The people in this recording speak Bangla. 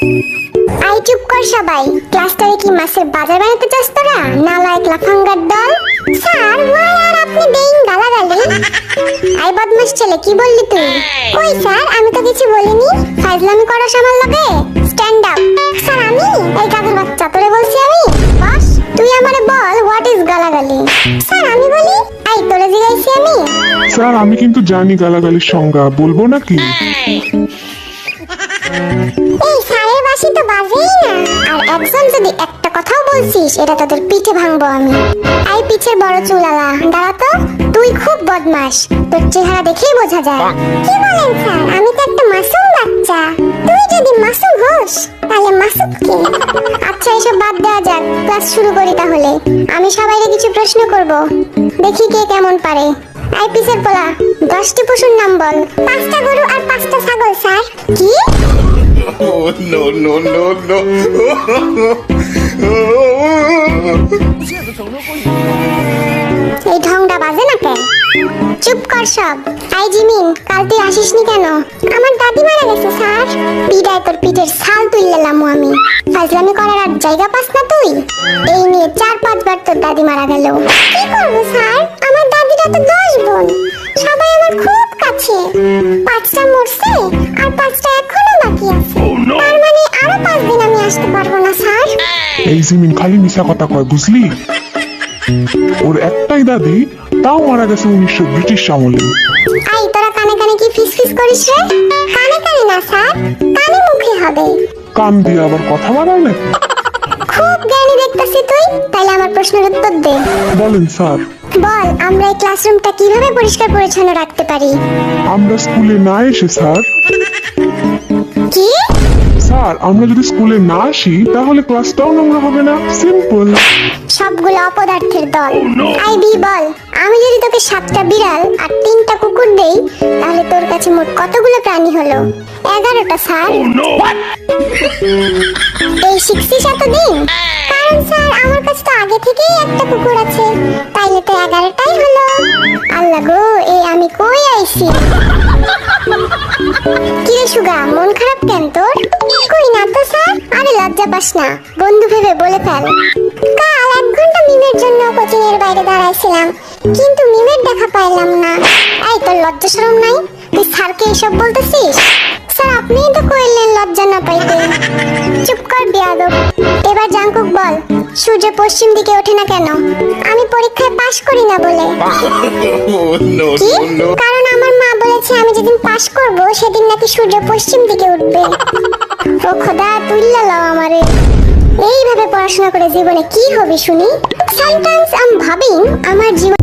আই চুপ কর সবাই। ক্লাসটারে কি মাছের বাজার বানাতে চাস তোরা? নালায়েক লাফাঙ্গার দল। স্যার ওয়াই আর আপনি দেইন গালাগালি? আই বদমাশ ছেলে, কি বললি তুই? কই স্যার, আমি তো কিছু বলিনি। ফাজলামি করাস আমার লগে? Stand up. স্যার আমি? এই গাধের বাচ্চা, তোরে বলছি আমি? বস, তুই আমারে বল হোয়াট ইজ গালাগালি? স্যার আমি বলি। আই তোরে জিগাইছি আমি? স্যার আমি কিন্তু জানি গালাগালির সংজ্ঞা, বলবো নাকি? এই স্যারের বাসি তো বাজেই না। আর একজন যদি একটা কথাও বলছিস, এটা তোদের পিঠে ভাঙবো আমি। আই পিছের বড় চুলালা, দাঁড়া তো। তুই খুব বদমাশ, তোর চেহারা দেখেই বোঝা যায়। কি বলেন স্যার, আমি তো একটা মাসুম বাচ্চা। তুই যদি মাসুম হোস তাহলে মাসুদ কে? আচ্ছা এসব বাদ দেওয়া যাক, ক্লাস শুরু করি তাহলে। আমি সবাইকে কিছু প্রশ্ন করব, দেখি কে কেমন পারে। আই পিছের পোলা, 10টি পশুর নাম বল। 5টা গরু আর 5টা ছাগল স্যার। কি? Oh no no no no! এই ঢংটা বাজে না কেন? চুপ কর সব। আই জিমিন, কাল তুই আসিসনি কেন? আমার দাদি মারা গেছে স্যার। পিটায় তোর পিঠের ছাল তুললাম আমি। ফাজলামি করার আর জায়গা পাস না তুই? এই নিয়ে 4-5 বার তোর দাদি মারা গেল। কি করবো স্যার, আমার দাদিরা তো 10 বোন, সবাই আমার খুব কাছে। 5টা মরছে আর 5টা এখনো বাকি আছে। তার মানে আরো 5 দিন আমি আসতে পারবো না স্যার। এই জিমিন খালি মিশা কথা কয়, বুঝলি? ওর একটাই দাদি, তাও মারা গেছে 1900 ব্রিটিশ আমলে। আই তোরা কানে কানে কি ফিসফিস করিস রে? কানে কানে না স্যার, কানে মুখে হবে। কান দিয়ে আবার কথা বাড়াও নাকি? খুব জ্ঞানী দেখতেছি তুই। তাইলে আমার প্রশ্নের উত্তর দে। বলেন স্যার। বল, আমরা এই ক্লাসরুমটা কিভাবে পরিষ্কার পরিচ্ছন্ন রাখতে পারি? আমরা স্কুলে না এসে স্যার। কি? স্যার আমরা যদি স্কুলে না আসি তাহলে ক্লাসটাও নোংরা হবে না, সিম্পল। সবগুলো অপদার্থের দল। আইবি বল, আমি যদি তোকে 7টা বিড়াল আর 3টা কুকুর দেই, তাহলে তোর কাছে মোট কতগুলো প্রাণী হলো? 11টা স্যার। এই শিখছিস এতদিন? কারণ স্যার আমার কাছে তো আগে থেকেই একটা কুকুর আছে, তাইলে তো 11টাই হলো। আল্লাহ গো, এই আমি কই আইছি? কি রে সুগা, মন খারাপ কেন তোর? কই না তো স্যার। আরে লজ্জা পাস না, বন্ধু ভেবে বলে ফেল। কাল 1 ঘন্টা মিমের জন্য কোচিং এর বাইরে দাঁড়াইছিলাম, কিন্তু মিমের দেখা পাইলাম না। এই তোর লজ্জা শরম নাই? তুই স্যারকে এসব বলতেছিস? স্যার আপনিই তো কইলেন লজ্জা না পাইতে। চুপ কর বেয়াদব। এবার জাঙ্কুক বল, সূর্য পশ্চিম দিকে ওঠে না কেন? আমি পরীক্ষায় পাশ করি না বলে। Oh no কি? no no! কারণ আমার মা বলেছে আমি যেদিন পাশ করব সেদিন নাকি সূর্য পশ্চিম দিকে উঠবে। ও খোদা, তুইল্লা লাও আমারে। এইভাবে পড়াশোনা করে জীবনে কি হবে শুনি? সামটাইমস আই এম ভাবিং আমার জীবন